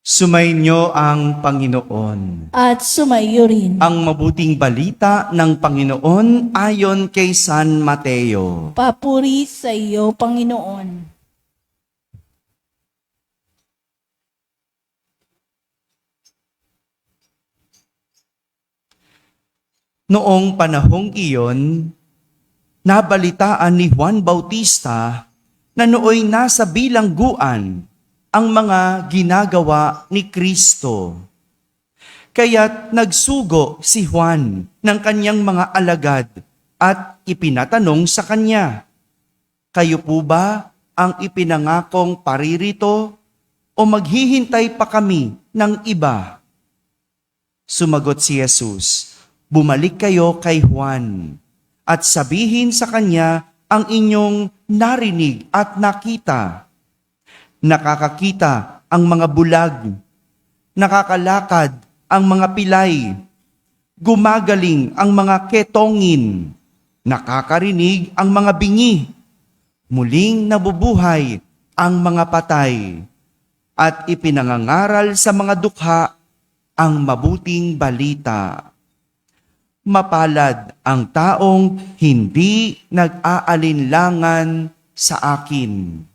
Sumainyo ang Panginoon. At sumayo rin. Ang mabuting balita ng Panginoon ayon kay San Mateo. Papuri sa iyo, Panginoon. Noong panahong iyon, nabalitaan ni Juan Bautista na nooy nasa bilangguan ang mga ginagawa ni Kristo. Kaya't nagsugo si Juan ng kanyang mga alagad at ipinatanong sa kanya, "Kayo po ba ang ipinangakong paririto o maghihintay pa kami ng iba?" Sumagot si Jesus, "Bumalik kayo kay Juan at sabihin sa kanya ang inyong narinig at nakita. Nakakakita ang mga bulag, nakakalakad ang mga pilay, gumagaling ang mga ketongin, nakakarinig ang mga bingi, muling nabubuhay ang mga patay, at ipinangangaral sa mga dukha ang mabuting balita. Mapalad ang taong hindi nag-aalinlangan sa akin."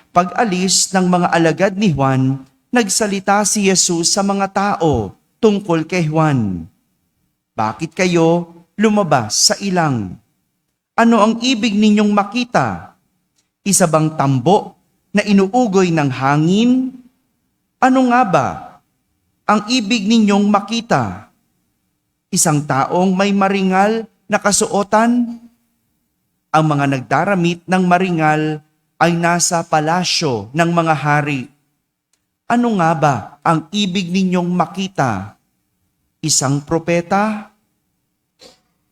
Pag-alis ng mga alagad ni Juan, nagsalita si Jesus sa mga tao tungkol kay Juan. "Bakit kayo lumabas sa ilang? Ano ang ibig ninyong makita? Isa bang tambo na inuugoy ng hangin? Ano nga ba ang ibig ninyong makita? Isang taong may maringal na kasuotan? Ang mga nagdaramit ng maringal ay nasa palasyo ng mga hari. Ano nga ba ang ibig ninyong makita? Isang propeta?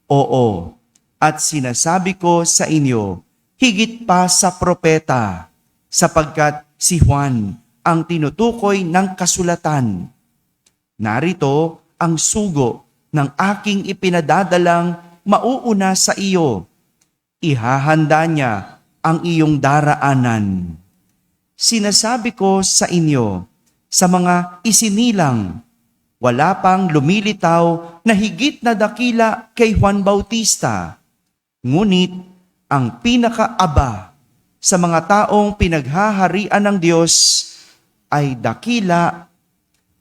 Oo, at sinasabi ko sa inyo, higit pa sa propeta, sapagkat si Juan ang tinutukoy ng kasulatan. Narito ang sugo ng aking ipinadadalang mauuna sa iyo. Ihahanda niya ang iyong daraanan. Sinasabi ko sa inyo, sa mga isinilang, wala pang lumilitaw na higit na dakila kay Juan Bautista. Ngunit ang pinakaaba sa mga taong pinaghaharian ng Diyos ay dakila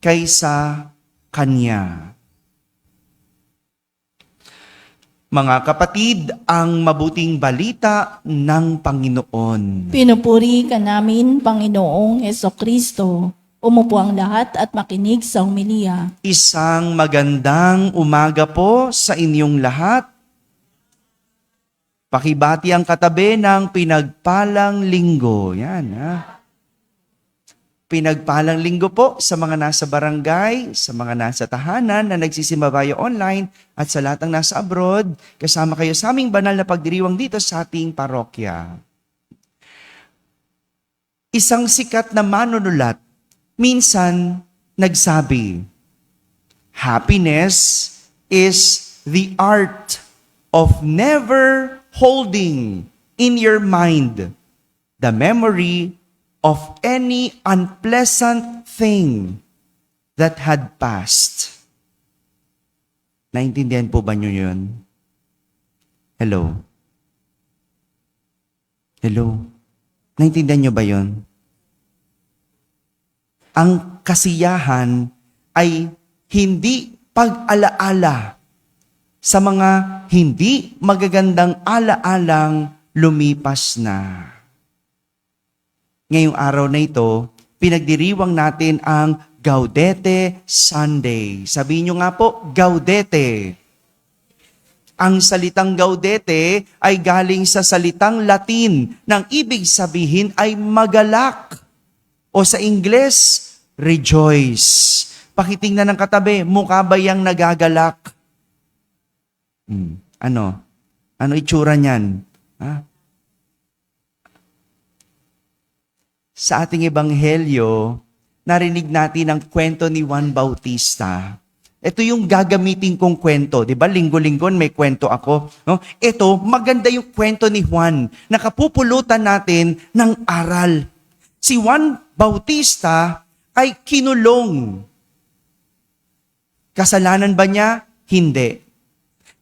kaysa Kanya. Mga kapatid, ang mabuting balita ng Panginoon. Pinupuri ka namin, Panginoong Hesukristo. Umupo ang lahat at makinig sa homilya. Isang magandang umaga po sa inyong lahat. Pakibati ang katabi ng pinagpalang linggo. Yan, ha? Pinagpalang linggo po sa mga nasa barangay, sa mga nasa tahanan na nagsisimbabayo online at sa lahat ng nasa abroad. Kasama kayo sa aming banal na pagdiriwang dito sa ating parokya. Isang sikat na manunulat minsan nagsabi, "Happiness is the art of never holding in your mind the memory of any unpleasant thing that had passed." Naintindihan po ba niyo yun? Hello? Hello? Naintindihan niyo ba yun? Ang kasiyahan ay hindi pag-alaala sa mga hindi magagandang alaalang lumipas na. Ngayong araw na ito, pinagdiriwang natin ang Gaudete Sunday. Sabihin nyo nga po, Gaudete. Ang salitang Gaudete ay galing sa salitang Latin nang ibig sabihin ay magalak. O sa Ingles, rejoice. Pakitingnan ng katabi, mukha ba yang nagagalak? Ano? Ano itsura niyan? Ha? Sa ating ebanghelyo, narinig natin ang kwento ni Juan Bautista. Ito yung gagamitin kong kwento. Di ba? Linggo-linggo may kwento ako. No? Ito, maganda yung kwento ni Juan. Nakapupulutan natin ng aral. Si Juan Bautista ay kinulong. Kasalanan ba niya? Hindi.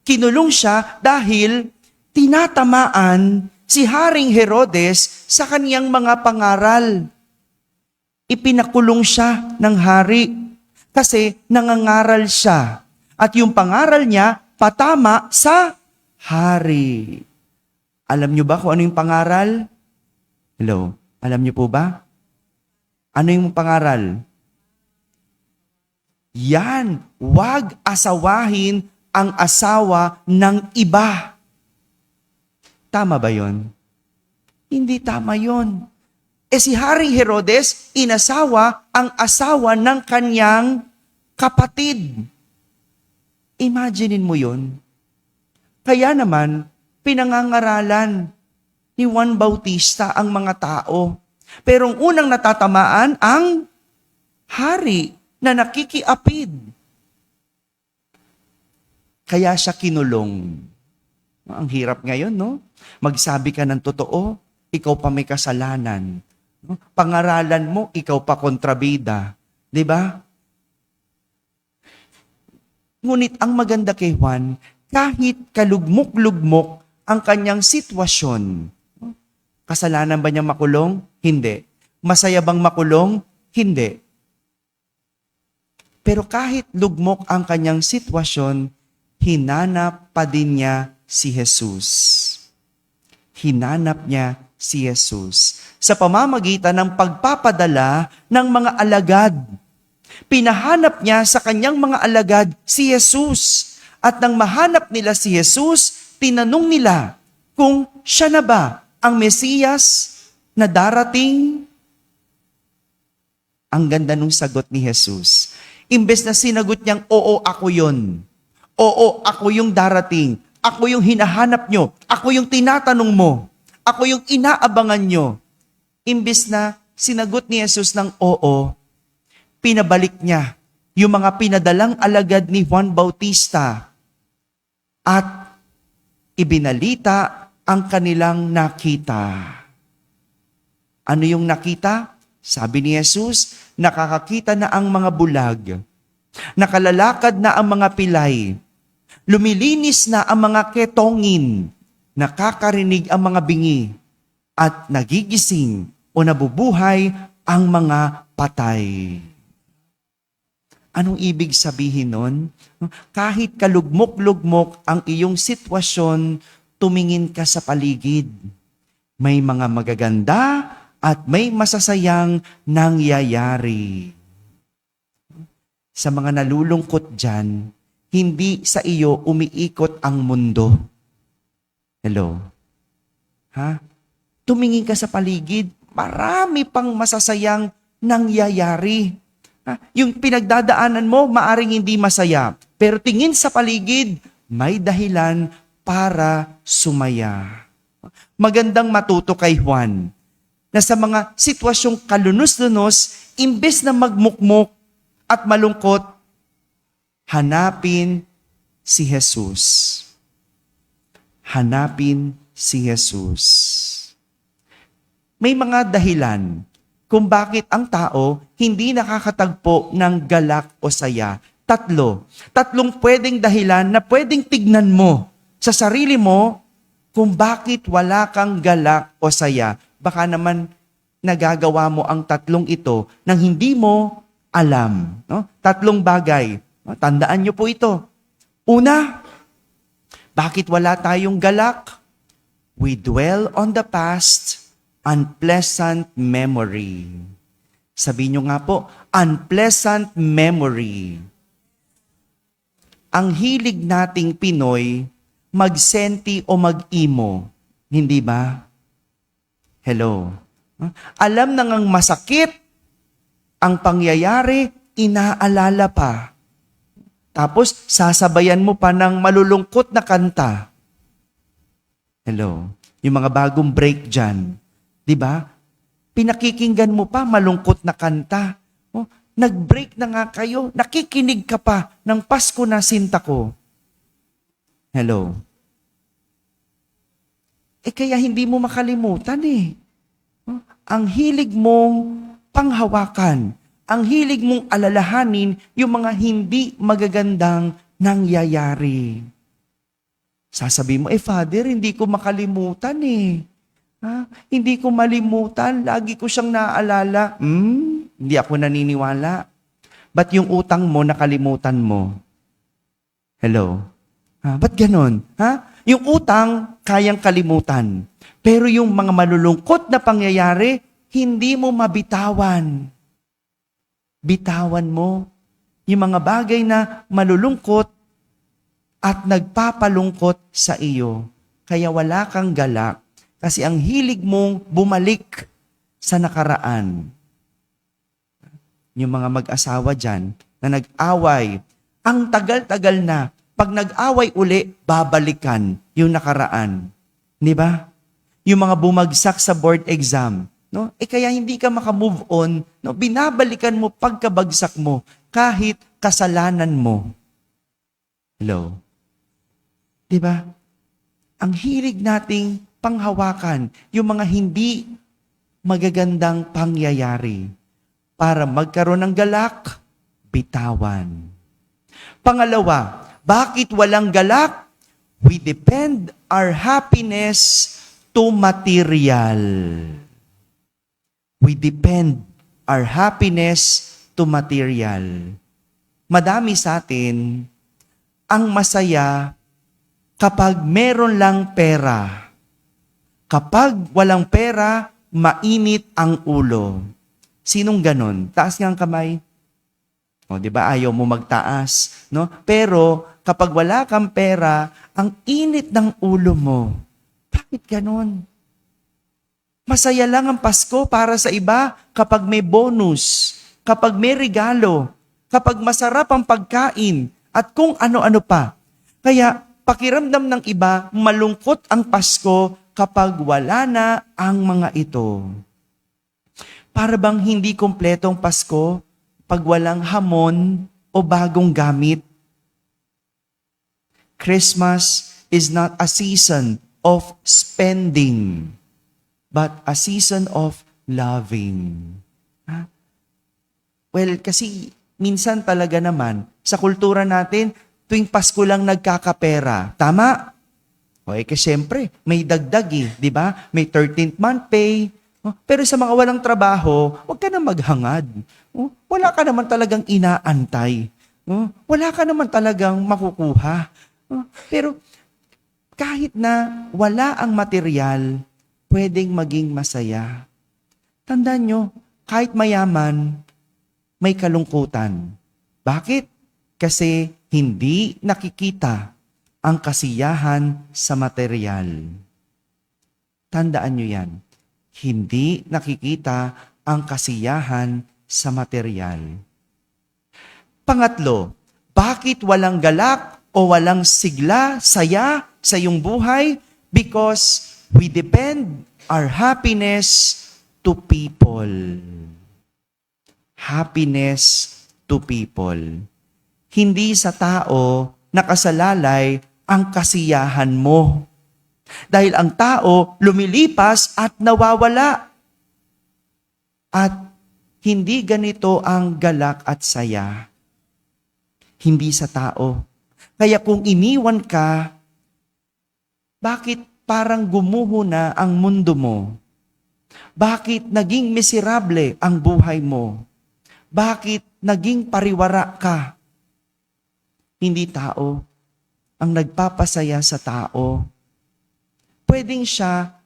Kinulong siya dahil tinatamaan si Haring Herodes sa kaniyang mga pangaral. Ipinakulong siya ng hari kasi nangangaral siya. At yung pangaral niya, patama sa hari. Alam niyo ba kung ano yung pangaral? Hello? Alam niyo po ba? Ano yung pangaral? Yan, wag asawahin ang asawa ng iba. Tama ba yon? Hindi tama yon. Si Haring Herodes, inasawa ang asawa ng kanyang kapatid. Imaginein mo yon. Kaya naman, pinangangaralan ni Juan Bautista ang mga tao. Pero ang unang natatamaan ang hari na nakikiapid. Kaya siya kinulong. Ang hirap ngayon, no? Magsabi ka ng totoo, ikaw pa may kasalanan. Pangaralan mo, ikaw pa kontrabida. 'Di ba? Ngunit ang maganda kay Juan, kahit kalugmok-lugmok ang kanyang sitwasyon, kasalanan ba niya makulong? Hindi. Masaya bang makulong? Hindi. Pero kahit lugmok ang kanyang sitwasyon, hinanap pa din niya si Jesus. Hinanap niya si Jesus sa pamamagitan ng pagpapadala ng mga alagad. Pinahanap niya sa kanyang mga alagad si Jesus. At nang mahanap nila si Jesus, tinanong nila kung siya na ba ang Mesiyas na darating. Ang ganda nung sagot ni Jesus. Imbes na sinagot niyang, oo, ako yun. Oo, ako yung darating. Ako yung hinahanap nyo. Ako yung tinatanong mo. Ako yung inaabangan nyo. Imbes na sinagot ni Jesus ng oo, pinabalik niya yung mga pinadalang alagad ni Juan Bautista at ibinalita ang kanilang nakita. Ano yung nakita? Sabi ni Jesus, nakakakita na ang mga bulag, nakalalakad na ang mga pilay, lumilinis na ang mga ketongin, nakakarinig ang mga bingi, at nagigising o nabubuhay ang mga patay. Anong ibig sabihin nun? Kahit kalugmok-lugmok ang iyong sitwasyon, tumingin ka sa paligid. May mga magaganda at may masasayang nangyayari. Sa mga nalulungkot dyan, hindi sa iyo umiikot ang mundo. Hello? Ha? Tumingin ka sa paligid, marami pang masasayang nangyayari. Ha? Yung pinagdadaanan mo, maaring hindi masaya. Pero tingin sa paligid, may dahilan para sumaya. Magandang matuto kay Juan na sa mga sitwasyong kalunos-lunos, imbes na magmukmok at malungkot, hanapin si Jesus. Hanapin si Jesus. May mga dahilan kung bakit ang tao hindi nakakatagpo ng galak o saya. Tatlong pwedeng dahilan na pwedeng tignan mo sa sarili mo kung bakit wala kang galak o saya. Baka naman nagagawa mo ang tatlong ito nang hindi mo alam. No? Tatlong bagay. Tandaan niyo po ito. Una, bakit wala tayong galak? We dwell on the past, unpleasant memory. Sabihin niyo nga po, unpleasant memory. Ang hilig nating Pinoy, magsenti o mag-imo. Hindi ba? Hello? Alam na ngang masakit ang pangyayari, inaalala pa. Tapos, sasabayan mo pa ng malulungkot na kanta. Hello? Yung mga bagong break dyan. Di ba? Pinakikinggan mo pa malungkot na kanta. Oh, nag-break na nga kayo. Nakikinig ka pa ng Pasko na Sinta Ko. Hello? Kaya hindi mo makalimutan eh. Oh, ang hilig mong panghawakan, ang hilig mong alalahanin yung mga hindi magagandang nangyayari. Sasabi mo, Father, hindi ko makalimutan eh. Hindi ko malimutan, lagi ko siyang naaalala. Hindi ako naniniwala. Ba't yung utang mo, nakalimutan mo? Hello? Ba't ganon? Yung utang, kayang kalimutan. Pero yung mga malulungkot na pangyayari, hindi mo mabitawan. Bitawan mo yung mga bagay na malulungkot at nagpapalungkot sa iyo. Kaya wala kang galak kasi ang hilig mong bumalik sa nakaraan. Yung mga mag-asawa dyan na nag-away, ang tagal-tagal na, pag nag-away uli, babalikan yung nakaraan. Di ba? Yung mga bumagsak sa board exam, no? Kaya hindi ka makamove on, no? Binabalikan mo pagkabagsak mo kahit kasalanan mo. Hello? Di ba? Ang hilig nating panghawakan yung mga hindi magagandang pangyayari para magkaroon ng galak, bitawan. Pangalawa, bakit walang galak? We depend our happiness to material. We depend our happiness to material. Madami sa atin ang masaya kapag meron lang pera. Kapag walang pera, mainit ang ulo. Sinong ganon? Taas nga ang kamay. O, di ba? Ayaw mo magtaas, no? Pero kapag wala kang pera, ang init ng ulo mo. Bakit ganon? Masaya lang ang Pasko para sa iba kapag may bonus, kapag may regalo, kapag masarap ang pagkain, at kung ano-ano pa. Kaya pakiramdam ng iba, malungkot ang Pasko kapag wala na ang mga ito. Para bang hindi kompletong Pasko pag walang hamon o bagong gamit? Christmas is not a season of spending, but a season of loving. Well, kasi minsan talaga naman, sa kultura natin, tuwing Pasko lang nagkakapera. Tama? Kasi syempre, may dagdag di ba? May 13th month pay. Pero sa mga walang trabaho, huwag ka na maghangad. Wala ka naman talagang inaantay. Wala ka naman talagang makukuha. Pero kahit na wala ang material, pwedeng maging masaya. Tandaan nyo, kahit mayaman, may kalungkutan. Bakit? Kasi hindi nakikita ang kasiyahan sa material. Tandaan nyo yan. Hindi nakikita ang kasiyahan sa material. Pangatlo, bakit walang galak o walang sigla, saya sa iyong buhay? Because we depend our happiness to people. Happiness to people. Hindi sa tao nakasalalay ang kasiyahan mo. Dahil ang tao lumilipas at nawawala. At hindi ganito ang galak at saya. Hindi sa tao. Kaya kung iniwan ka, bakit parang gumuho na ang mundo mo? Bakit naging miserable ang buhay mo? Bakit naging pariwara ka? Hindi tao ang nagpapasaya sa tao. Pwedeng siya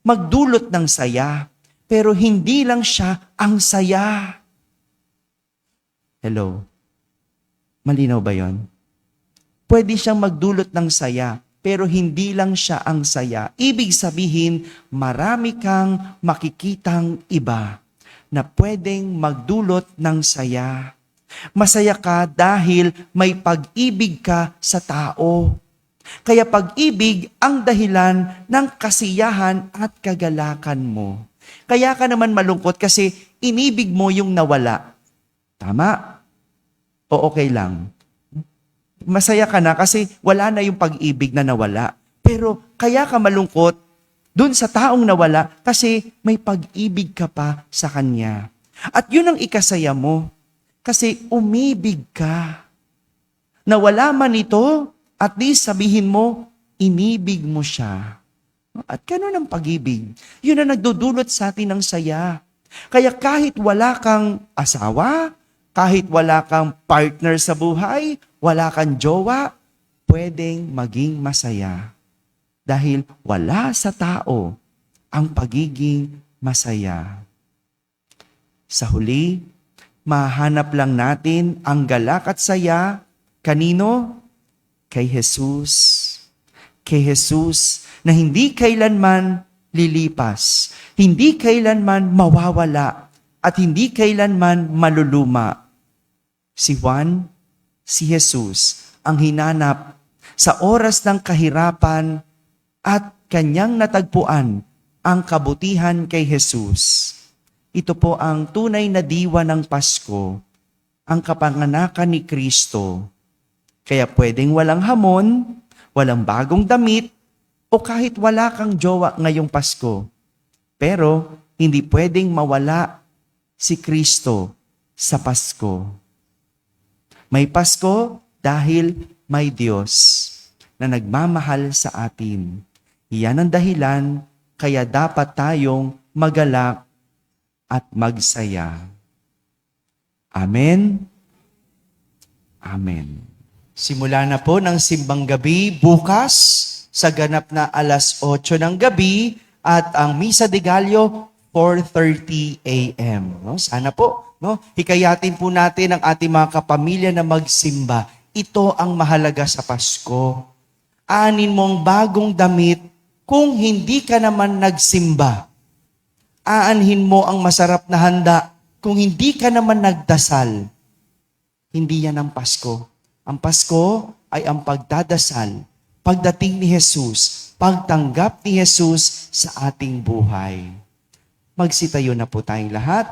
magdulot ng saya, pero hindi lang siya ang saya. Hello? Malinaw ba yon? Pwede siyang magdulot ng saya, pero hindi lang siya ang saya. Ibig sabihin, marami kang makikitang iba na pwedeng magdulot ng saya. Masaya ka dahil may pag-ibig ka sa tao. Kaya pag-ibig ang dahilan ng kasiyahan at kagalakan mo. Kaya ka naman malungkot kasi inibig mo yung nawala. Tama? O okay lang? Masaya ka na kasi wala na yung pag-ibig na nawala. Pero kaya ka malungkot dun sa taong nawala kasi may pag-ibig ka pa sa kanya. At yun ang ikasaya mo. Kasi umibig ka. Na wala man ito, at least sabihin mo, inibig mo siya. At ganun ang pag-ibig. Yun ang nagdudulot sa atin ng saya. Kaya kahit wala kang asawa, kahit wala kang partner sa buhay, wala kang jowa, pwedeng maging masaya. Dahil wala sa tao ang pagiging masaya. Sa huli, mahanap lang natin ang galak at saya. Kanino? Kay Jesus. Kay Jesus na hindi kailanman lilipas, hindi kailanman mawawala, at hindi kailanman maluluma. Si Juan, si Jesus, ang hinanap sa oras ng kahirapan at kanyang natagpuan ang kabutihan kay Jesus. Ito po ang tunay na diwa ng Pasko, ang kapanganakan ni Kristo. Kaya pwedeng walang hamon, walang bagong damit, o kahit wala kang jowa ngayong Pasko. Pero hindi pwedeng mawala si Kristo sa Pasko. May Pasko dahil may Diyos na nagmamahal sa atin. Iyan ang dahilan kaya dapat tayong magalak at magsaya. Amen? Amen. Simula na po ng simbang gabi bukas sa ganap na 8:00 ng gabi at ang Misa de Gallo 4:30 a.m. No? Sana po, no? Hikayatin po natin ang ating mga kapamilya na magsimba. Ito ang mahalaga sa Pasko. Aanin mo ang bagong damit kung hindi ka naman nagsimba. Aanhin mo ang masarap na handa kung hindi ka naman nagdasal. Hindi yan ang Pasko. Ang Pasko ay ang pagdadasal, pagdating ni Jesus, pagtanggap ni Jesus sa ating buhay. Magsitayo na po tayong lahat.